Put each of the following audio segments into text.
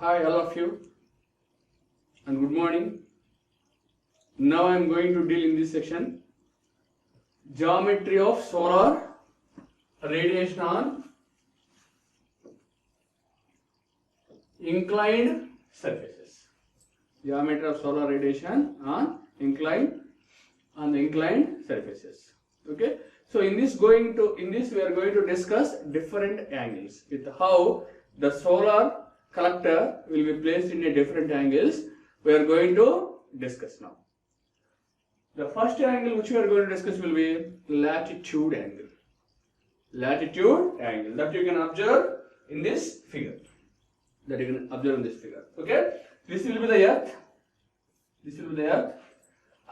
Hi all of you and good morning. Now I am going to deal in this section geometry of solar radiation on inclined surfaces. Geometry of solar radiation on inclined surfaces. Okay. So in this we are going to discuss different angles with how the solar collector will be placed in a different angles. We are going to discuss now. The first angle which we are going to discuss will be latitude angle. Latitude angle that you can observe in this figure. Okay. This will be the earth.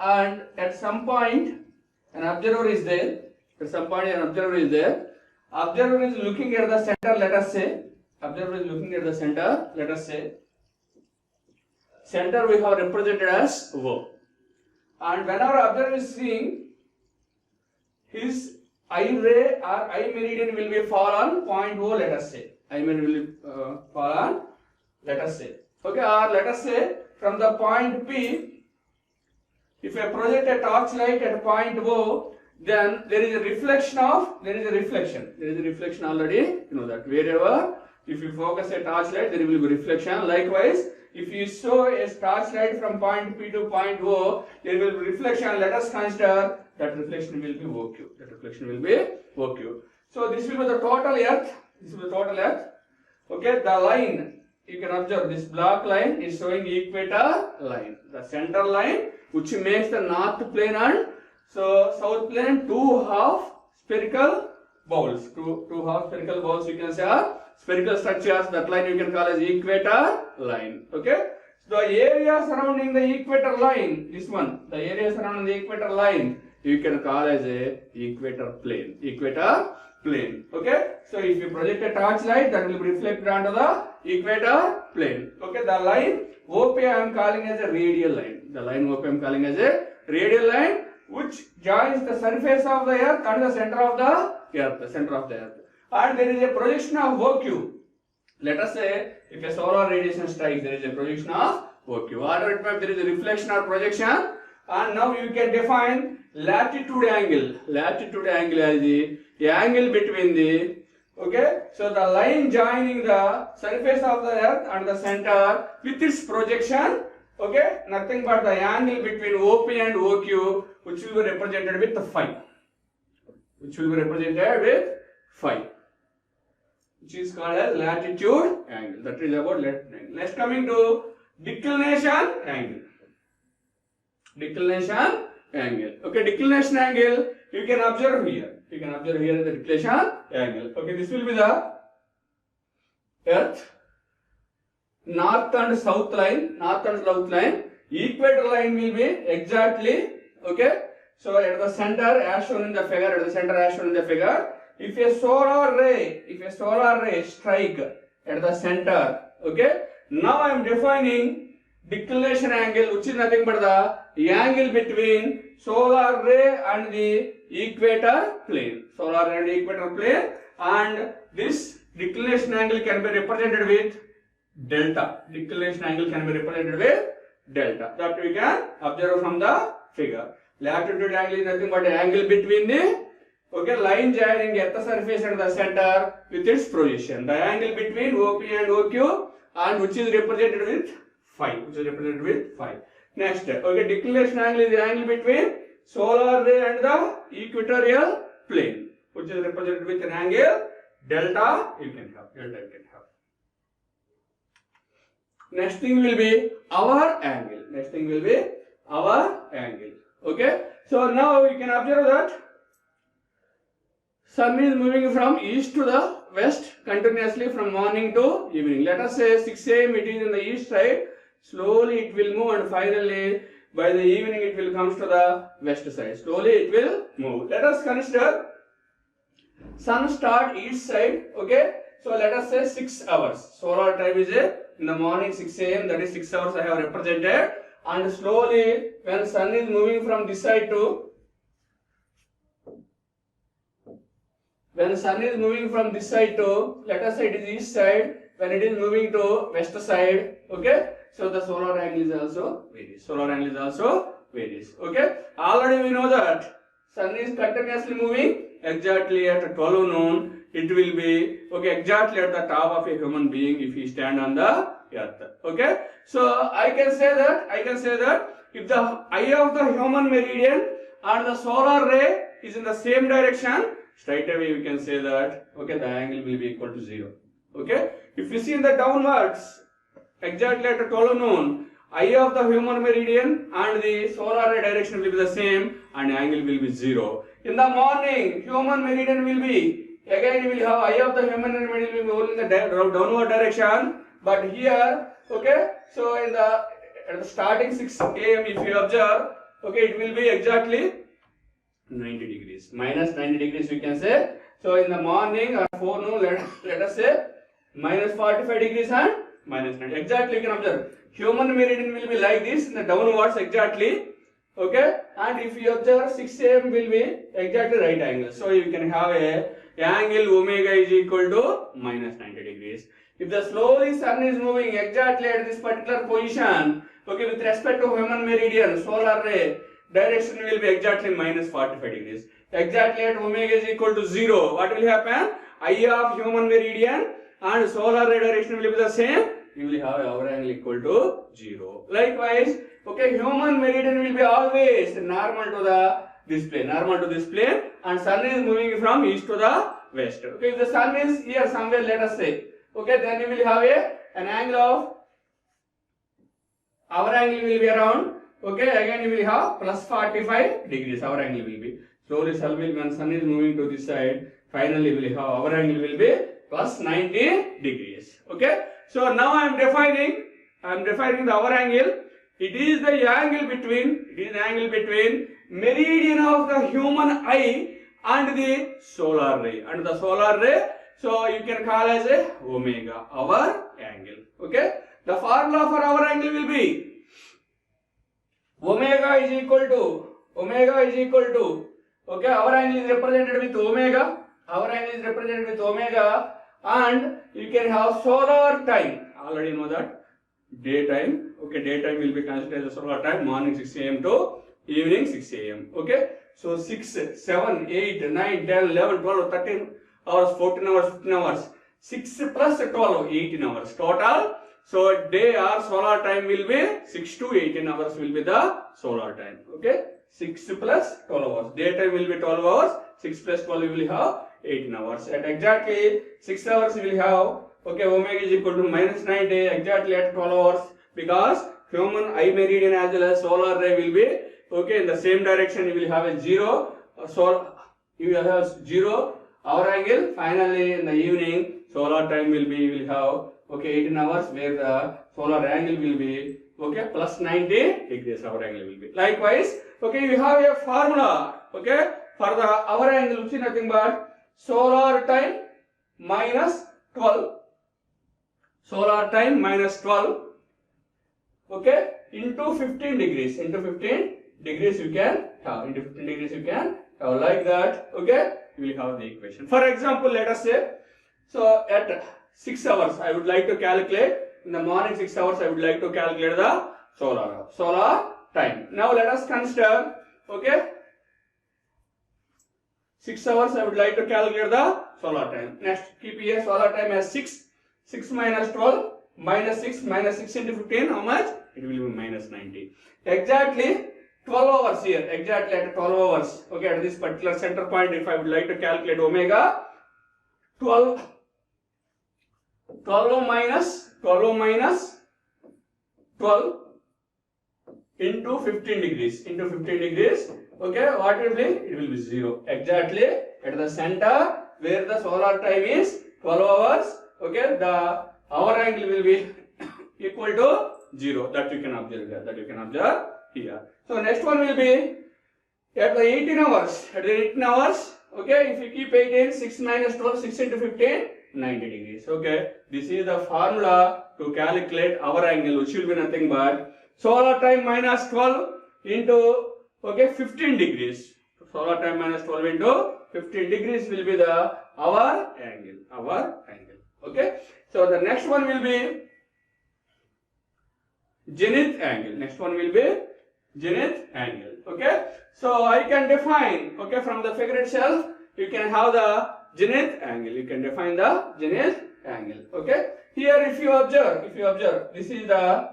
And at some point an observer is there. Observer is looking at the center, let us say. Center we have represented as O. And whenever observer is seeing, his eye ray or eye meridian will be fall on point O, let us say. Eye meridian will fall on, let us say. Okay, or let us say from the point P, if I project a torchlight at point O, then there is a reflection already, you know that. Wherever, if you focus a torchlight, there will be reflection. Likewise, if you show a torchlight from point P to point O, there will be reflection. Let us consider that reflection will be OQ. So this will be the total earth. Okay, the line, you can observe this black line is showing equator line. The center line which makes the north plane and south plane, two half spherical balls. Two half spherical balls you can say are spherical structures. That line you can call as equator line. Okay. So the area surrounding the equator line, this one, the area surrounding the equator line, you can call as a equator plane. Okay. So if you project a torchlight, that will be reflected onto the equator plane. Okay. The line OP I am calling as a radial line. Which joins the surface of the earth and the center of the earth. And there is a projection of OQ. Let us say if a solar radiation strikes, there is a projection of OQ. Whatever it may be, there is a reflection or projection. And now you can define latitude angle. Latitude angle as the angle between the, okay, so the line joining the surface of the earth and the center with its projection. Okay, nothing but the angle between OP and OQ, which will be represented with phi. Which is called as latitude angle. That is about latitude angle. Next, coming to declination angle. Okay, declination angle you can observe here. The declination angle. Okay, this will be the earth. North and south line, equator line will be exactly, okay. So at the center as shown in the figure, if a solar ray strike at the center, okay. Now I am defining declination angle, which is nothing but the angle between solar ray and the equator plane. And this declination angle can be represented with delta. That we can observe from the figure. Latitude angle is nothing but the angle between the, okay, line joining earth surface and the center with its projection. The angle between OP and OQ, and which is represented with phi. Next, okay, declination angle is the angle between solar ray and the equatorial plane, which is represented with an angle delta. You can have. Next thing will be our angle. Okay. So now you can observe that sun is moving from east to the west continuously from morning to evening. Let us say 6 AM it is in the east side. Slowly it will move and finally by the evening it will come to the west side. Slowly it will move. Let us consider sun start east side. Okay. So let us say 6 hours. Solar time is in the morning 6 AM, that is 6 hours I have represented. And slowly when sun is moving from this side to when sun is moving from this side to, let us say it is east side, when it is moving to west side, okay, so the solar angle is also varies. Solar angle is also varies. Okay, already we know that sun is continuously moving exactly at 12 noon. It will be okay exactly at the top of a human being if he stand on the earth. Okay, so I can say that if the eye of the human meridian and the solar ray is in the same direction, straight away we can say that okay the angle will be equal to 0. Okay, if you see in the downwards exactly at 12 noon, eye of the human meridian and the solar ray direction will be the same and angle will be 0. In the morning, human meridian will be, again you will have eye of the human meridian will be moving in the downward direction, but here, okay, so in the at the starting 6 a.m. if you observe, okay, it will be exactly 90 degrees, minus 90 degrees we can say. So in the morning or forenoon, let us say minus 45 degrees and minus 90. Exactly you can observe. Human meridian will be like this in the downwards exactly. Okay, and if you observe 6 a.m. will be exactly right angle. So you can have a angle omega is equal to minus 90 degrees. If the slowly sun is moving exactly at this particular position, okay, with respect to human meridian, solar ray, direction will be exactly minus 45 degrees. Exactly at omega is equal to 0. What will happen? Eye of human meridian and solar ray direction will be the same. You will have our angle equal to 0. Likewise, okay, human meridian will be always normal to this plane, and sun is moving from east to the west. Okay, if the sun is here somewhere, let us say, okay, then you will have an angle of, our angle will be around, okay, again you will have plus 45 degrees, our angle will be. Slowly when sun is moving to this side, finally we will have our angle will be plus 90 degrees. Okay, so now I am defining the our angle. It is the angle between meridian of the human eye and the solar ray. So you can call as a omega, our angle. Okay, the formula for our angle will be omega is equal to, okay, our angle is represented with omega, and you can have solar time. Already know that daytime, okay, daytime will be considered as solar time, morning 6 a.m. to evening 6 a.m. okay, so 6, 7, 8, 9, 10, 11, 12, 13 hours, 14 hours, 15 hours, 6 plus 12, 18 hours total. So day or solar time will be 6 to 18 hours will be the solar time. Okay, 6 plus 12 hours. Daytime will be 12 hours. 6 plus 12 will have 18 hours. At exactly 6 hours we will have, okay, omega is equal to minus 90 exactly at 12 hours, because human eye meridian as well as solar ray will be, okay, in the same direction. You will have a 0. So you will have 0 our angle. Finally in the evening solar time will be, you will have, okay, 18 hours where the solar angle will be, okay, plus 90 degrees our angle will be. Likewise, okay, you have a formula, okay, for the our angle, which is nothing but solar time minus 12, okay, into 15 degrees, you can have, like that, okay, you will have the equation. For example, let us say, so at 6 hours I would like to calculate, in the morning 6 hours I would like to calculate the solar time. Now let us consider, okay, 6 hours I would like to calculate the solar time. Next, keep here solar time as 6 minus 12 minus 6 into 15, how much? It will be minus 90. Exactly 12 hours here, exactly at 12 hours, okay, at this particular center point, if I would like to calculate omega, 12 minus 12 into 15 degrees, okay, what will be? It will be 0. Exactly at the center where the solar time is 12 hours, okay, the our angle will be equal to 0. That you can observe here. So next one will be at the 18 hours, okay, if you keep 18, 6 minus 12, 6 into 15, 90 degrees. Okay, this is the formula to calculate our angle, which will be nothing but solar time minus 12 into, okay, 15 degrees. Solar time minus 12 into 15 degrees will be the our angle. Okay, so the next one will be zenith angle. Next one will be zenith angle. Okay, so I can define, okay, from the figure itself you can have the zenith angle. You can define the zenith angle. Okay, here if you observe, this is the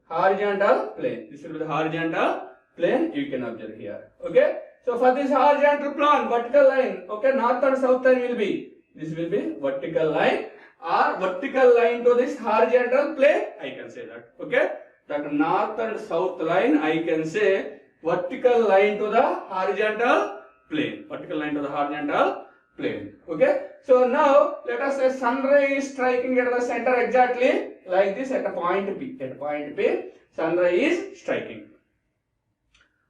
horizontal plane. This will be the horizontal plane. You can observe here. Okay, so for this horizontal plane, vertical line, okay, north and south line will be, this will be vertical line or vertical line to this horizontal plane. I can say that. Okay, that north and south line I can say vertical line to the horizontal plane. Vertical line to the horizontal plane. Okay, so now let us say sun ray is striking at the center exactly like this at a point P. At point P, sun ray is striking.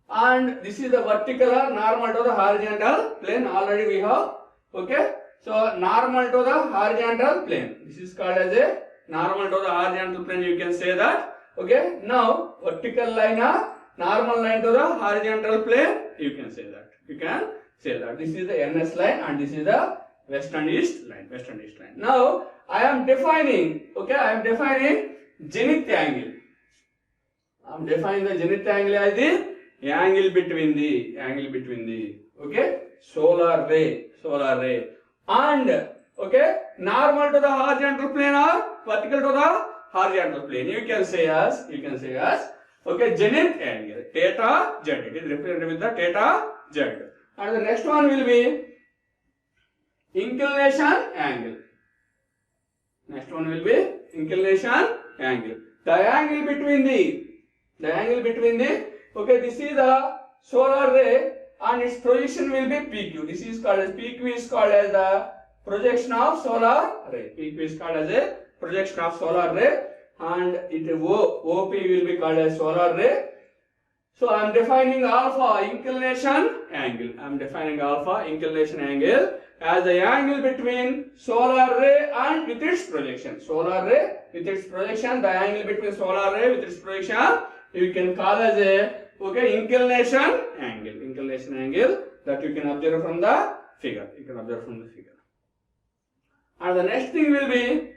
And this is the vertical or normal to the horizontal plane. Already we have. Okay, so normal to the horizontal plane. This is called as a normal to the horizontal plane. You can say that. Okay, now vertical line or normal line to the horizontal plane. You can say that. You can say that. This is the NS line and this is the west and east line. West and east line. Now I am defining. Okay, I am defining zenith angle. I am defining the zenith angle as the angle between the okay solar ray and okay normal to the horizontal plane or vertical to the horizontal plane. You can say as okay zenith angle theta z. It is represented with the theta z. And the next one will be inclination angle. Next one will be inclination angle. The angle between the okay, this is the solar ray and its position will be PQ. This is called as PQ is called as the projection of solar ray. PQ is called as a projection of solar ray and OP will be called as solar ray. So I am defining alpha inclination angle. I am defining alpha inclination angle as the angle between solar ray and with its projection. Solar ray with its projection, the angle between solar ray with its projection, you can call as a okay inclination angle. Inclination angle that you can observe from the figure. You can observe from the figure. And the next thing will be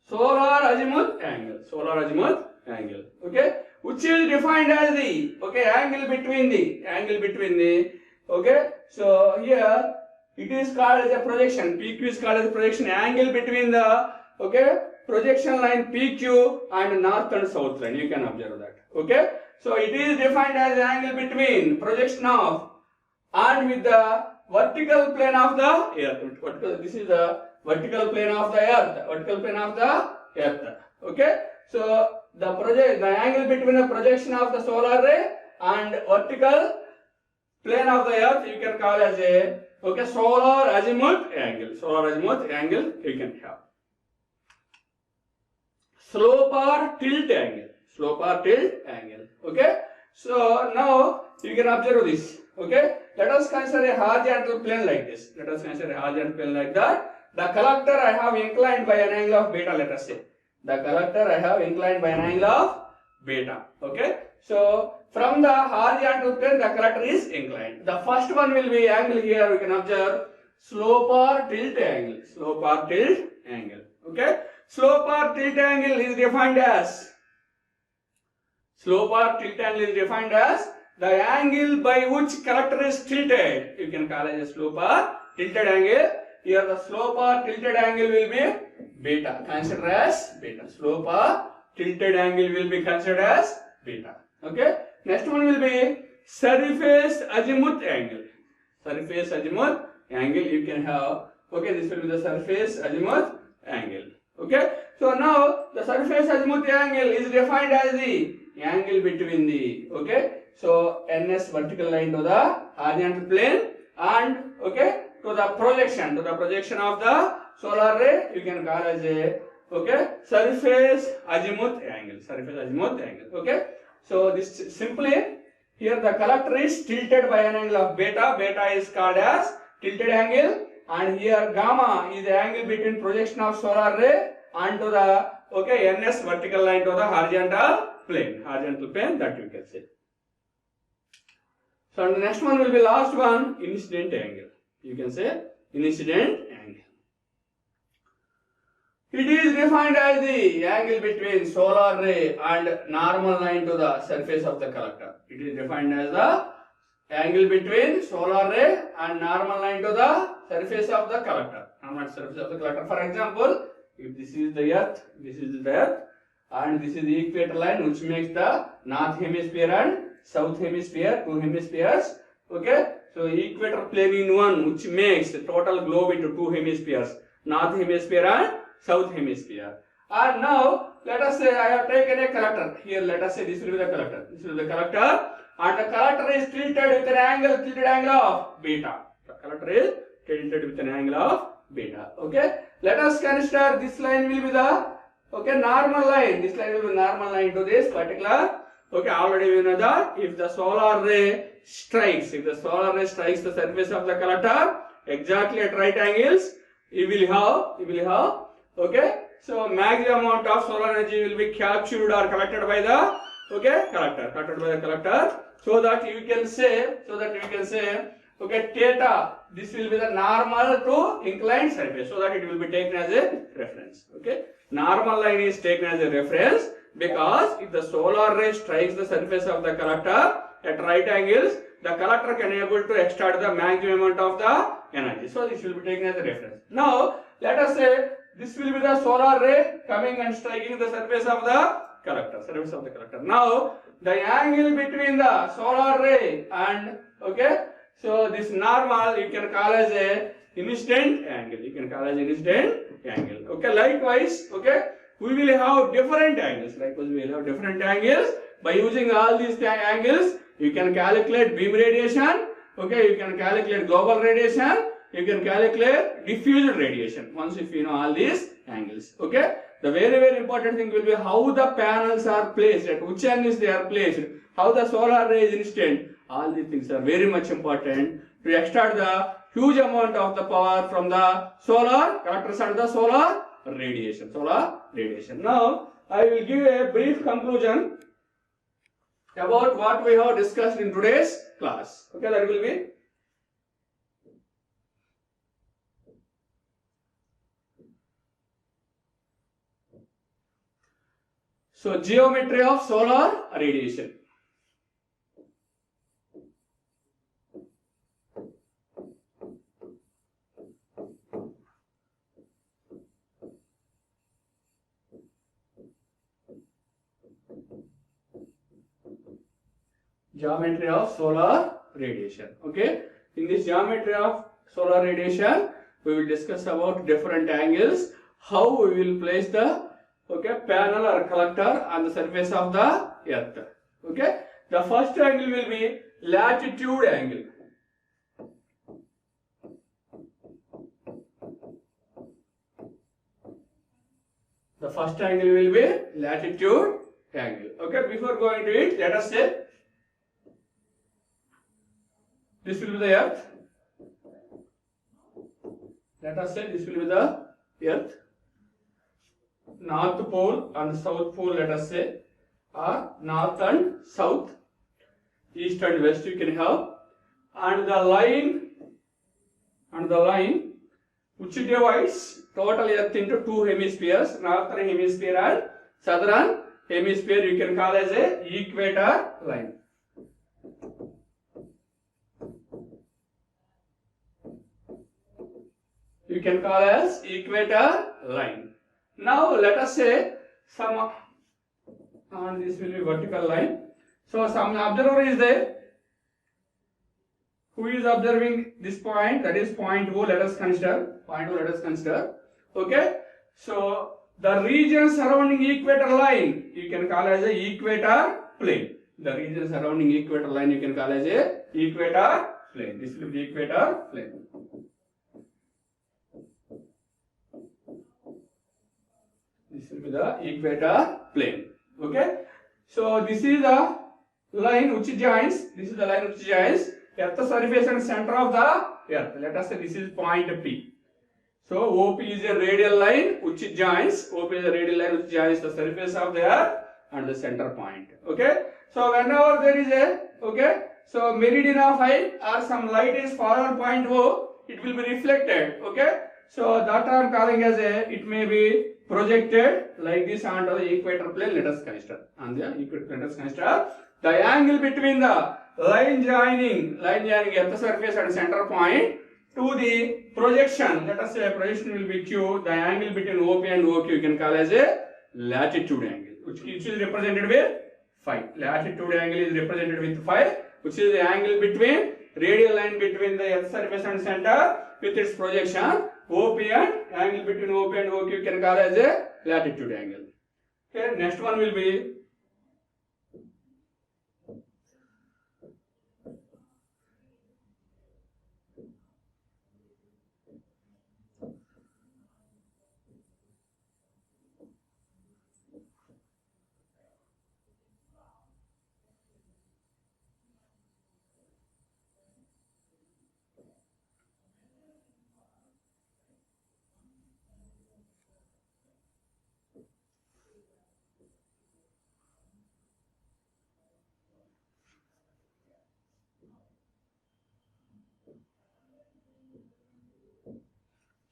solar azimuth angle. Solar azimuth angle. Okay, which is defined as the okay angle between the okay. So here it is called as a projection. PQ is called as a projection angle between the okay projection line PQ and north and south line. You can observe that. Okay, so it is defined as the angle between projection of and with the vertical plane of the earth. This is the vertical plane of the earth. Vertical plane of the earth. Okay, so the angle between the projection of the solar ray and vertical plane of the earth you can call as a okay solar azimuth angle. Solar azimuth angle you can have. Slope or tilt angle. Slope or tilt angle. Okay, so now you can observe this. Okay, let us consider a horizontal plane like this. Let us consider a horizontal plane like that. The collector I have inclined by an angle of beta. Let us say the collector I have inclined by an angle of beta. Okay, so from the horizontal plane the collector is inclined. The first one will be angle here. We can observe slope or tilt angle. Slope or tilt angle. Okay, slope or tilt angle is defined as the angle by which collector is tilted. You can call it a slope or tilted angle. Here the slope or tilted angle will be beta. Consider as beta. Slope or tilted angle will be considered as beta. Okay. Next one will be surface azimuth angle. Surface azimuth angle you can have. Okay, this will be the surface azimuth angle. Okay. So now the surface azimuth angle is defined as the angle between the okay. So NS vertical line to the horizontal plane and okay to the projection of the solar ray you can call as a okay surface azimuth angle. Surface azimuth angle. Okay. So this simply here the collector is tilted by an angle of beta. Beta is called as tilted angle, and here gamma is the angle between projection of solar ray and to the okay NS vertical line to the horizontal plane that you can say. So the next one will be last one, incident angle. You can say incident angle. It is defined as the angle between solar ray and normal line to the surface of the collector. It is defined as the angle between solar ray and normal line to the surface of the collector. Surface of the collector. For example, if this is the earth, and this is the equator line which makes the north hemisphere and south hemisphere, two hemispheres. Okay, so equator plane in one which makes the total globe into two hemispheres, north hemisphere and south hemisphere. And now let us say I have taken a collector. Here let us say this will be the collector. This will be the collector, and the collector is tilted with an tilted angle of beta. The collector is tilted with an angle of beta. Okay, let us consider this line will be the normal line. This line will be normal line to this particular. Okay, already we know that if the solar ray strikes the surface of the collector exactly at right angles, you will have okay, so maximum amount of solar energy will be captured or collected by the collector, so that you can say okay, theta, this will be the normal to inclined surface, so that it will be taken as a reference. Okay, normal line is taken as a reference because if the solar ray strikes the surface of the collector at right angles, the collector can able to extract the maximum amount of the energy. So this will be taken as a reference. Now let us say this will be the solar ray coming and striking the surface of the collector. Now the angle between the solar ray and so this normal you can call as a incident angle. Okay, likewise, we will have different angles. By using all these angles, you can calculate beam radiation. Okay, you can calculate global radiation. You can calculate diffused radiation. Once if you know all these angles. Okay, the very important thing will be how the panels are placed, at which angles they are placed, how the solar ray is incident. All these things are very much important to extract the huge amount of the power from the solar collectors and the solar radiation. Now I will give a brief conclusion about what we have discussed in today's class. Okay, that will be so geometry of solar radiation. Geometry of solar radiation. Okay, in this geometry of solar radiation, we will discuss about different angles, how we will place the panel or collector on the surface of the earth. Okay, the first angle will be latitude angle. The first angle will be latitude angle. Okay, before going to it, let us say this will be the earth. Let us say this will be the earth. North pole and south pole, let us say, or north and south, east and west you can have, and the line which divides total earth into two hemispheres, northern hemisphere and southern hemisphere, you can call as a equator line. You can call as equator line. Now let us say some, and this will be vertical line. So some observer is there who is observing this point, that is point O. Let us consider point O. Let us consider. Okay. So the region surrounding equator line you can call as a equator plane. The region surrounding equator line you can call as a equator plane. This will be equator plane. This will be the equator plane. Okay. So this is the line which joins. This is the line which joins Earth surface and center of the Earth. Let us say this is point P. So OP is a radial line which joins. OP is a radial line which joins the surface of the Earth and the center point. Okay. So whenever there is a so meridian of height or some light is forward point O, it will be reflected. Okay, so that I am calling as a, it may be projected like this onto the equator plane. Let us consider on the equator plane. Let us consider the angle between the line joining earth surface at center point to the projection. Let us say projection will be Q. The angle between OP and OQ you can call as a latitude angle, which is represented with phi. Latitude angle is represented with phi, which is the angle between radial line between the earth surface and center with its projection. OP and angle between OP and OQ you can call as a latitude angle. Okay, next one will be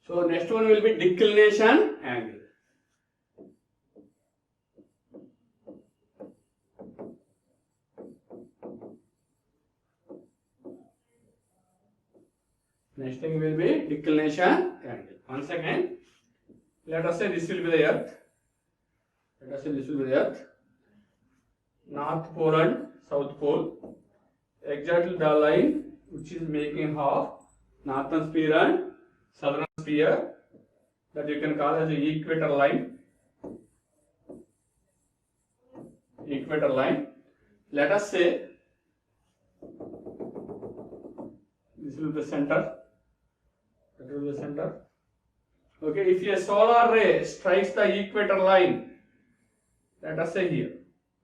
so next one will be declination angle. Next thing will be declination angle. Once again, let us say this will be the earth. Let us say this will be the earth. North pole and south pole. Exactly the line which is making half northern sphere and southern sphere, that you can call as the equator line. Equator line. Let us say this will be the center. That will be the center. Okay, if a solar ray strikes the equator line, let us say here,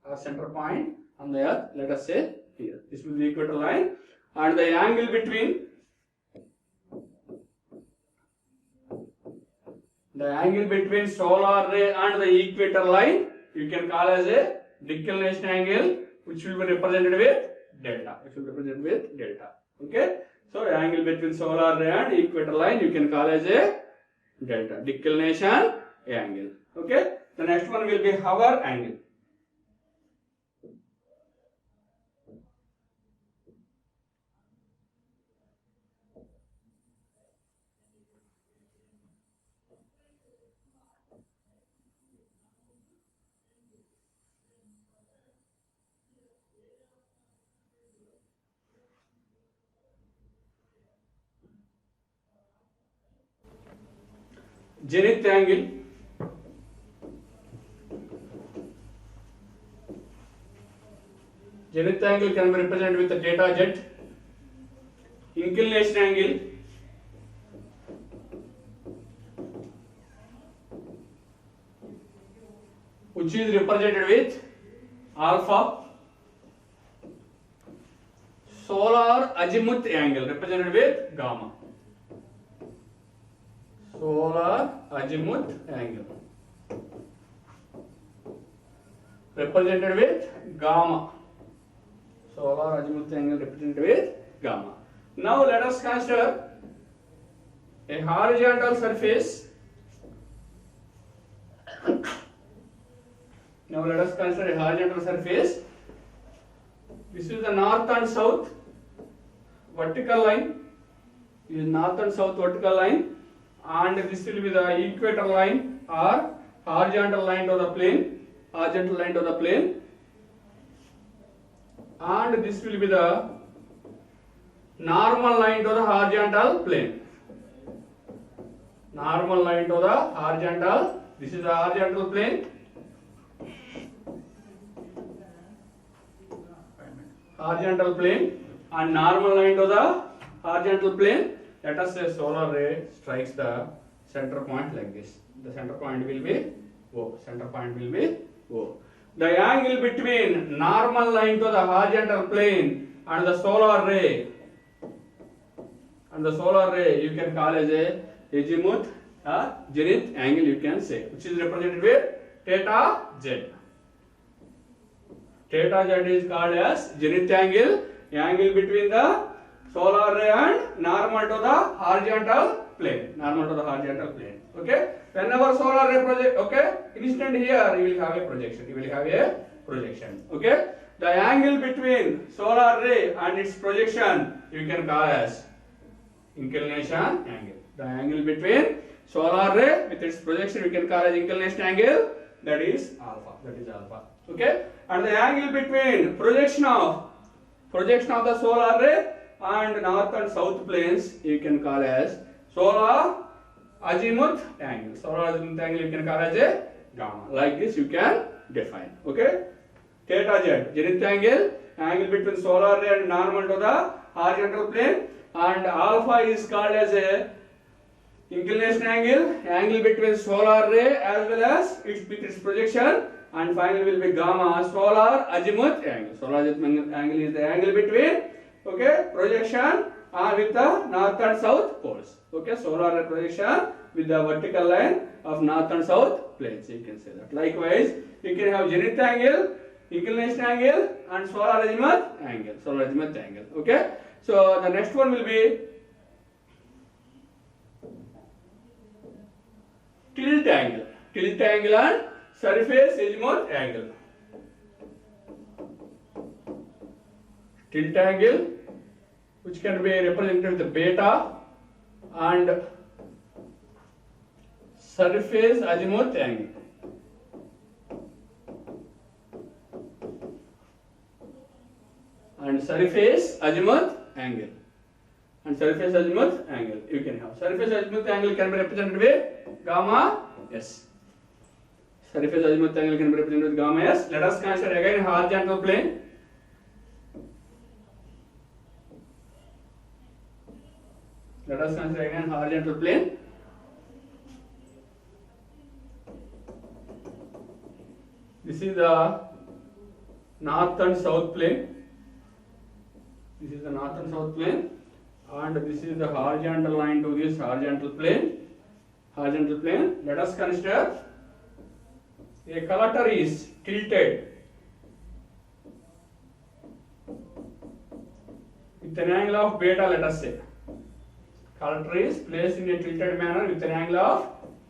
our center point on the earth, let us say here, this will be the equator line, and the angle between solar ray and the equator line you can call as a declination angle, which will be represented with delta. It will be represented with delta. Okay, so the angle between solar ray and equator line you can call as a delta, declination angle. Okay, the next one will be hour angle. Zenith angle. Zenith angle can be represented with the theta z. Inclination angle. Which is represented with alpha. Solar azimuth angle represented with gamma. Solar azimuth angle represented with gamma. Solar azimuth angle represented with gamma. Now let us consider a horizontal surface. Now let us consider a horizontal surface. This is the north and south vertical line. This is north and south vertical line, and this will be the equator line or horizontal line to the plane. Horizontal line to the plane, and this will be the normal line to the horizontal plane. Normal line to the horizontal. This is the horizontal plane. Horizontal plane and normal line to the horizontal plane. Let us say solar ray strikes the center point like this. The center point will be O. Center point will be O. The angle between normal line to the horizontal plane and the solar ray you can call as a azimuth or zenith angle, you can say, which is represented with theta z. Theta z is called as zenith angle, angle between the solar ray and normal to the horizontal plane. Normal to the horizontal plane. Okay. Whenever solar ray project, okay, instant here you will have a projection. You will have a projection. Okay. The angle between solar ray and its projection you can call as inclination angle. The angle between solar ray with its projection we can call as inclination angle. That is alpha. That is alpha. Okay. And the angle between projection of the solar ray and north and south planes you can call as solar azimuth angle. Solar azimuth angle you can call as a gamma. Like this you can define. Okay. Theta z, zenith angle, angle between solar ray and normal to the horizontal plane, and alpha is called as a inclination angle, angle between solar ray as well as with its projection, and finally will be gamma, solar azimuth angle. Solar azimuth angle is the angle between, okay, projection with the north and south poles. Okay, solar ray projection with the vertical line of north and south planes. You can say that. Likewise, you can have zenith angle, inclination angle, and solar azimuth angle. Solar azimuth angle. Okay. So the next one will be tilt angle. Tilt angle and surface azimuth angle. Tilt angle, which can be represented with beta, and surface azimuth angle. And surface azimuth angle. And surface azimuth angle you can have. Surface azimuth angle can be represented with gamma s. Surface azimuth angle can be represented with gamma s. Let us consider again horizontal plane. Let us consider again horizontal plane. This is the north and south plane. This is the north and south plane, and this is the horizontal line to this horizontal plane. Horizontal plane. Let us consider a collector is tilted with an angle of beta. Let us say collector is placed in a tilted manner with an angle of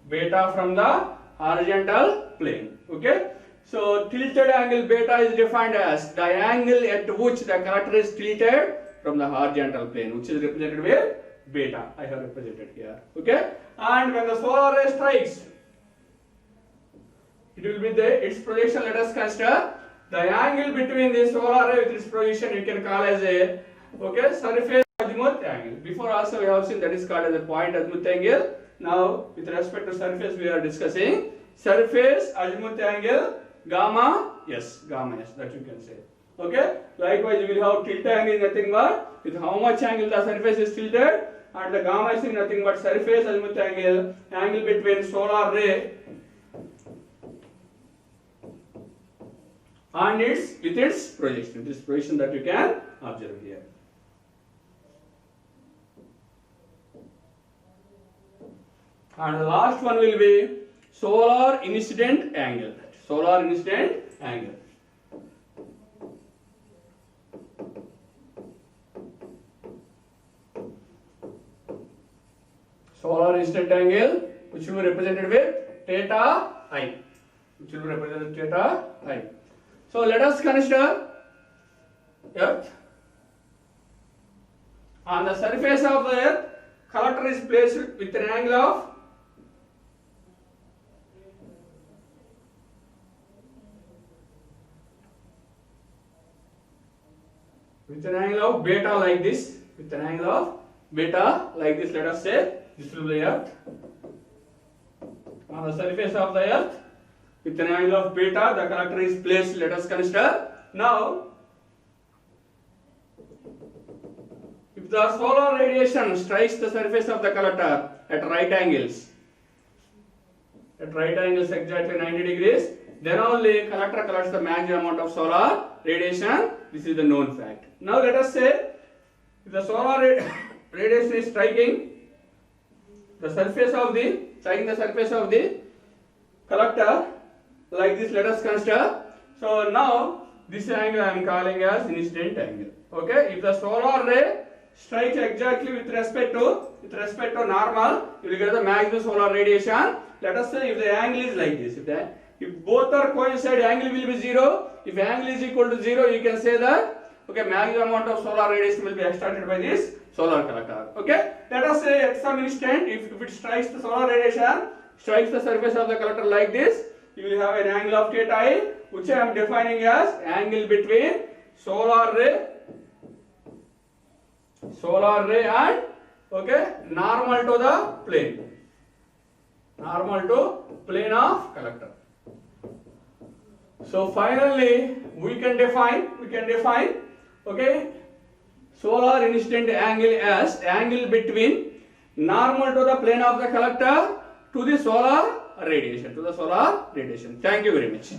beta from the horizontal plane. Okay. So tilted angle beta is defined as the angle at which the collector is tilted from the horizontal plane, which is represented with beta. I have represented here. Okay. And when the solar ray strikes, it will be its projection. Let us consider the angle between the solar ray with its projection you can call as a, okay, surface azimuth angle. Before also we have seen that is called as a point azimuth angle. Now with respect to surface we are discussing surface azimuth angle gamma s, that you can say. Okay. Likewise you will have tilt angle is nothing but with how much angle the surface is tilted, and the gamma s is nothing but surface azimuth angle, angle between solar ray and with its projection. This projection that you can observe here. And the last one will be solar incident angle. Solar incident angle. Solar incident angle, which will be represented with theta I. So let us consider Earth. On the surface of the Earth, collector is placed with an angle of beta like this. With an angle of beta like this, let us say this will be Earth. On the surface of the Earth, with an angle of beta, the collector is placed. Let us consider. Now, if the solar radiation strikes the surface of the collector at right angles exactly 90 degrees, then only collector collects the maximum amount of solar radiation. This is the known fact. Now let us say if the solar radiation is striking the surface of the collector like this, let us consider. So now this angle I am calling as incident angle. Okay, if the solar ray strikes exactly with respect to normal, you will get the maximum solar radiation. Let us say if the angle is like this, if both are coincide, angle will be 0. If angle is equal to 0, you can say that okay, maximum amount of solar radiation will be extracted by this solar collector. Okay, let us say at some instant, if it strikes the solar radiation, strikes the surface of the collector like this, you will have an angle of theta, which I am defining as angle between solar ray and okay, normal to the plane of collector. So finally we can define okay, solar incident angle as angle between normal to the plane of the collector to the solar radiation. Thank you very much.